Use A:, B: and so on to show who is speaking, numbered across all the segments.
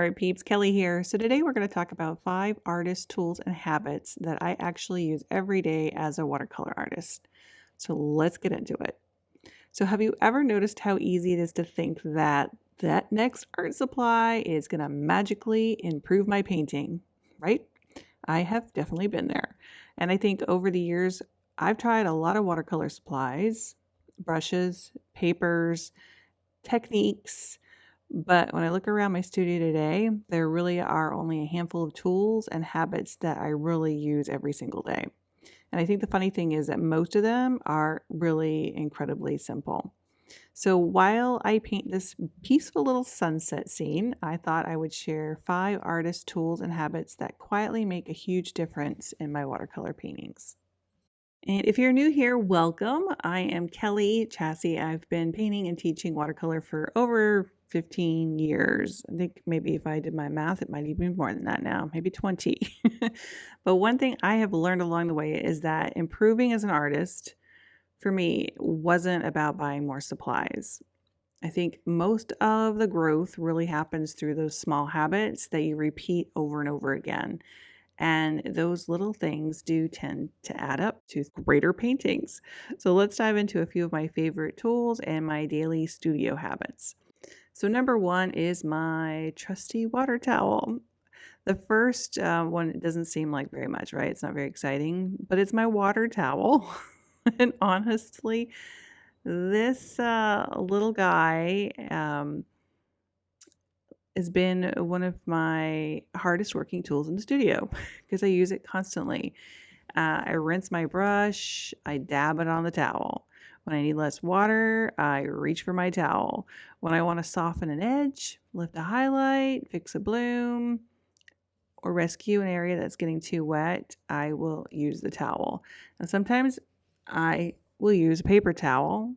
A: All right, peeps, Kelly here. So today we're going to talk about 5 artist tools and habits that I actually use every day as a watercolor artist. So let's get into it. So have you ever noticed how easy it is to think that that next art supply is going to magically improve my painting, right? I have definitely been there. And I think over the years, I've tried a lot of watercolor supplies, brushes, papers, techniques. But when I look around my studio today, there really are only a handful of tools and habits that I really use every single day. And I think the funny thing is that most of them are really incredibly simple. So while I paint this peaceful little sunset scene, I thought I would share 5 artist tools and habits that quietly make a huge difference in my watercolor paintings. And if you're new here, welcome. I am Kellie Chasse. I've been painting and teaching watercolor for over 15 years. I think maybe if I did my math, it might even be more than that now, maybe 20. But one thing I have learned along the way is that improving as an artist for me wasn't about buying more supplies. I think most of the growth really happens through those small habits that you repeat over and over again. And those little things do tend to add up to greater paintings. So let's dive into a few of my favorite tools and my daily studio habits. So number one is my trusty water towel. The first one doesn't seem like very much, right? It's not very exciting, but it's my water towel. And honestly, this little guy has been one of my hardest working tools in the studio because I use it constantly. I rinse my brush, I dab it on the towel. When I need less water, I reach for my towel. When I want to soften an edge, lift a highlight, fix a bloom, or rescue an area that's getting too wet, I will use the towel. And sometimes I will use a paper towel,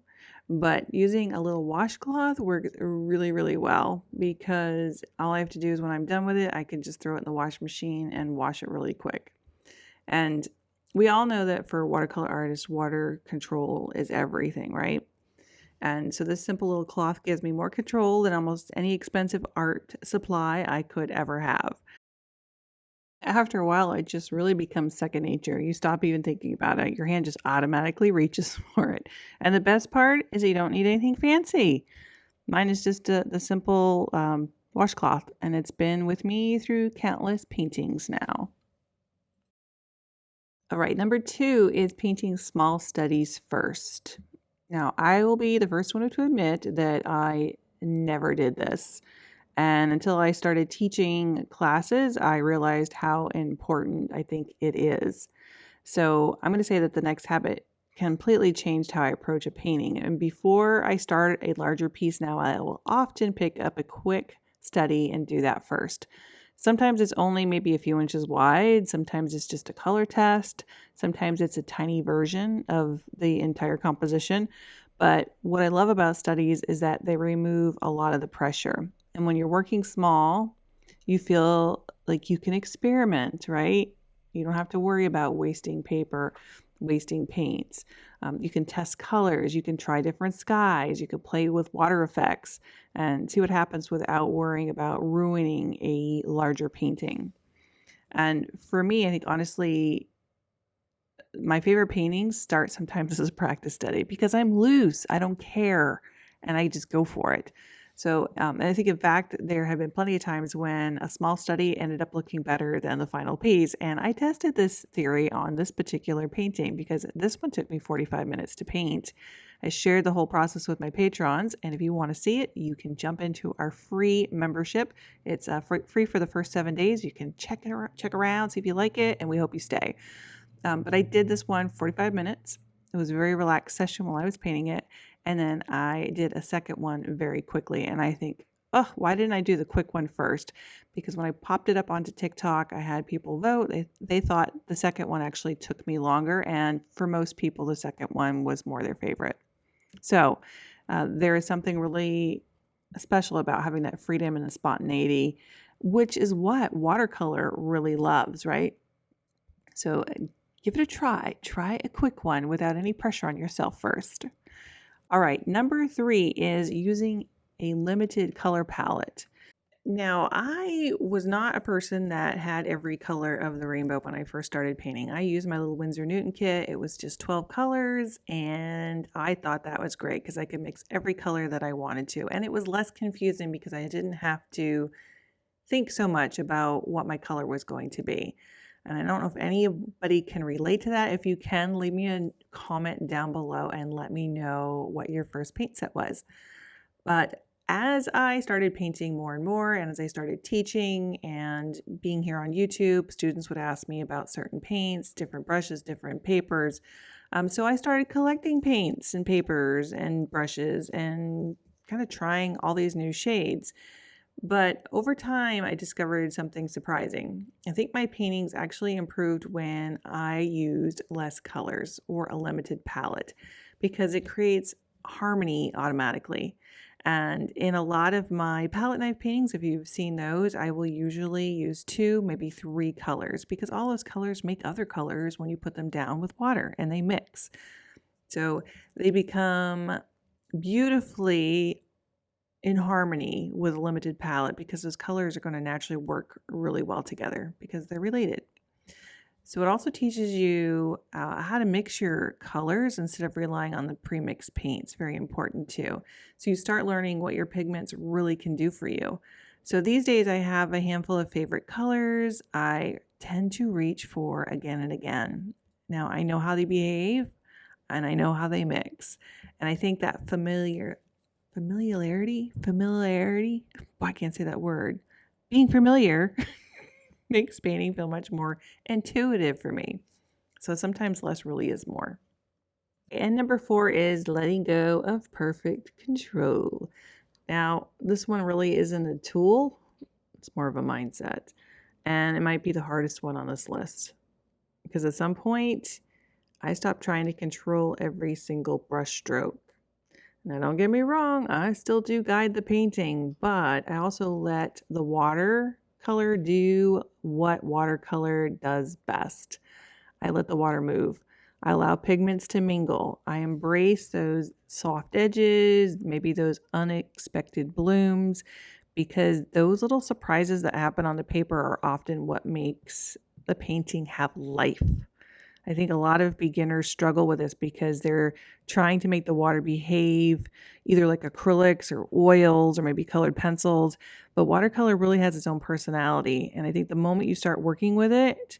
A: but using a little washcloth works really, really well because all I have to do is when I'm done with it, I can just throw it in the wash machine and wash it really quick. And we all know that for watercolor artists, water control is everything, right? And so this simple little cloth gives me more control than almost any expensive art supply I could ever have. After a while, it just really becomes second nature. You stop even thinking about it. Your hand just automatically reaches for it. And the best part is you don't need anything fancy. Mine is just the simple washcloth, and it's been with me through countless paintings now. All right, number 2 is painting small studies first. Now, I will be the first one to admit that I never did this. And until I started teaching classes, I realized how important I think it is. So I'm going to say that the next habit completely changed how I approach a painting. And before I start a larger piece now, I will often pick up a quick study and do that first. Sometimes it's only maybe a few inches wide. Sometimes it's just a color test. Sometimes it's a tiny version of the entire composition. But what I love about studies is that they remove a lot of the pressure. And when you're working small, you feel like you can experiment, right? You don't have to worry about wasting paper, wasting paints. You can test colors. You can try different skies. You can play with water effects and see what happens without worrying about ruining a larger painting. And for me, I think honestly, my favorite paintings start sometimes as a practice study because I'm loose. I don't care. And I just go for it. So, and I think in fact, there have been plenty of times when a small study ended up looking better than the final piece. And I tested this theory on this particular painting because this one took me 45 minutes to paint. I shared the whole process with my patrons. And if you want to see it, you can jump into our free membership. It's free for the first 7 days. You can check around, see if you like it, and we hope you stay. But I did this one 45 minutes. It was a very relaxed session while I was painting it. And then I did a second one very quickly. And I think, oh, why didn't I do the quick one first? Because when I popped it up onto TikTok, I had people vote. They thought the second one actually took me longer. And for most people, the second one was more their favorite. So there is something really special about having that freedom and the spontaneity, which is what watercolor really loves, right? So give it a try. Try a quick one without any pressure on yourself first. All right, number 3 is using a limited color palette. Now, I was not a person that had every color of the rainbow when I first started painting. I used my little Winsor Newton kit. It was just 12 colors, and I thought that was great because I could mix every color that I wanted to. And it was less confusing because I didn't have to think so much about what my color was going to be. And I don't know if anybody can relate to that. If you can, leave me a comment down below and let me know what your first paint set was. But as I started painting more and more, and as I started teaching and being here on YouTube, students would ask me about certain paints, different brushes, different papers. So I started collecting paints and papers and brushes and kind of trying all these new shades. But over time, I discovered something surprising. I think my paintings actually improved when I used less colors or a limited palette because it creates harmony automatically. And in a lot of my palette knife paintings, if you've seen those, I will usually use 2, maybe 3 colors because all those colors make other colors when you put them down with water and they mix. So they become beautifully in harmony with a limited palette because those colors are going to naturally work really well together because they're related. So it also teaches you how to mix your colors instead of relying on the pre-mixed paints. Very important too. So you start learning what your pigments really can do for you. So these days I have a handful of favorite colors I tend to reach for again and again. Now I know how they behave and I know how they mix. And I think that familiarity, I can't say that word, being familiar makes painting feel much more intuitive for me. So sometimes less really is more. And number 4 is letting go of perfect control. Now, this one really isn't a tool, it's more of a mindset. And it might be the hardest one on this list because at some point, I stopped trying to control every single brush stroke. Now, don't get me wrong, I still do guide the painting, but I also let the watercolor do what watercolor does best. I let the water move. I allow pigments to mingle. I embrace those soft edges, maybe those unexpected blooms, because those little surprises that happen on the paper are often what makes the painting have life. I think a lot of beginners struggle with this because they're trying to make the water behave either like acrylics or oils or maybe colored pencils. But watercolor really has its own personality. And I think the moment you start working with it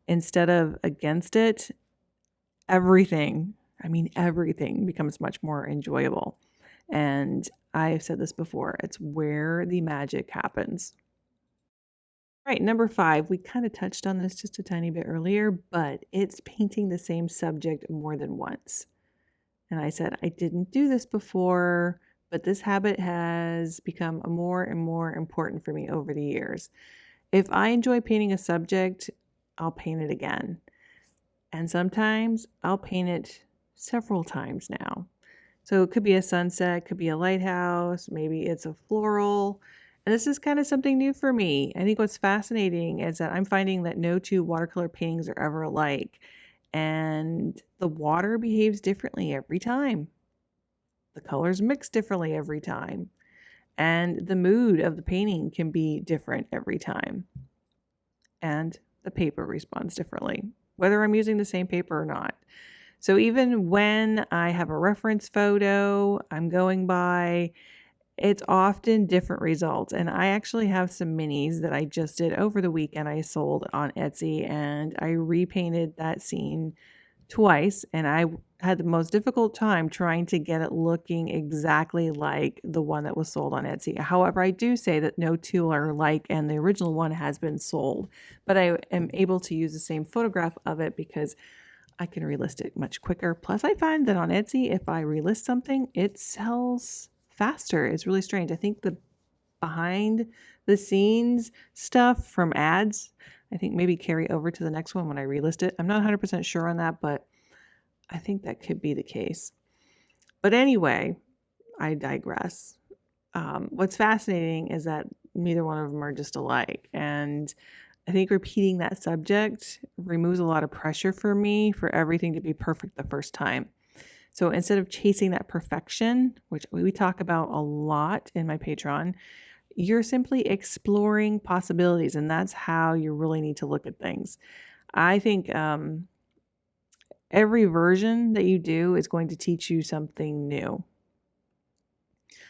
A: instead of against it, everything becomes much more enjoyable. And I've said this before, it's where the magic happens. All right, number 5, we kind of touched on this just a tiny bit earlier, but it's painting the same subject more than once. And I said, I didn't do this before, but this habit has become more and more important for me over the years. If I enjoy painting a subject, I'll paint it again. And sometimes I'll paint it several times now. So it could be a sunset, could be a lighthouse, maybe it's a floral. And this is kind of something new for me. I think what's fascinating is that I'm finding that no 2 watercolor paintings are ever alike. And the water behaves differently every time. The colors mix differently every time. And the mood of the painting can be different every time. And the paper responds differently, whether I'm using the same paper or not. So even when I have a reference photo I'm going by, it's often different results. And I actually have some minis that I just did over the weekend. I sold on Etsy and I repainted that scene twice. And I had the most difficult time trying to get it looking exactly like the one that was sold on Etsy. However, I do say that no 2 are alike and the original one has been sold. But I am able to use the same photograph of it because I can relist it much quicker. Plus, I find that on Etsy, if I relist something, it sells faster. It's really strange. I think the behind the scenes stuff from ads, I think maybe carry over to the next one when I relist it. I'm not 100% sure on that, but I think that could be the case. But anyway, I digress. What's fascinating is that neither one of them are just alike. And I think repeating that subject removes a lot of pressure for me for everything to be perfect the first time. So instead of chasing that perfection, which we talk about a lot in my Patreon, You're simply exploring possibilities, and that's how you really need to look at things. I think every version that you do is going to teach you something new.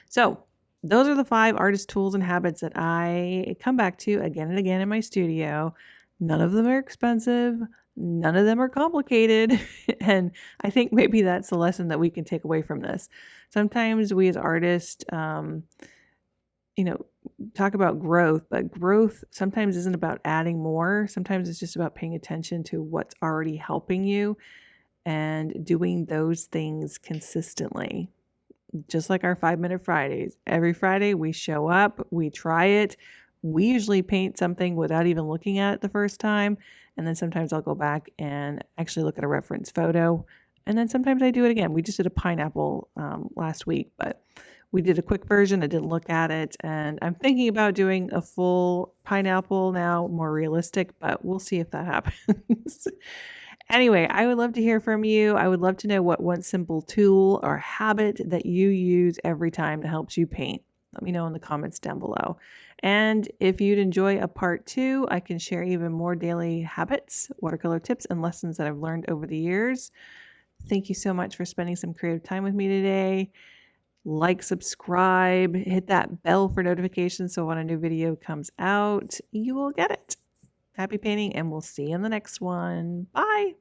A: So, those are the 5 artist tools and habits that I come back to again and again in my studio. None of them are expensive, none of them are complicated. And I think maybe that's the lesson that we can take away from this. Sometimes we as artists, you know, talk about growth, but growth sometimes isn't about adding more. Sometimes it's just about paying attention to what's already helping you and doing those things consistently. Just like our 5-minute Fridays. Every Friday we show up, we try it. We usually paint something without even looking at it the first time. And then sometimes I'll go back and actually look at a reference photo. And then sometimes I do it again. We just did a pineapple last week, but we did a quick version. I didn't look at it. And I'm thinking about doing a full pineapple now, more realistic, but we'll see if that happens. Anyway, I would love to hear from you. I would love to know what one simple tool or habit that you use every time that helps you paint. Let me know in the comments down below. And if you'd enjoy a part 2, I can share even more daily habits, watercolor tips, and lessons that I've learned over the years. Thank you so much for spending some creative time with me today. Like, subscribe, hit that bell for notifications so when a new video comes out, you will get it. Happy painting, and we'll see you in the next one. Bye.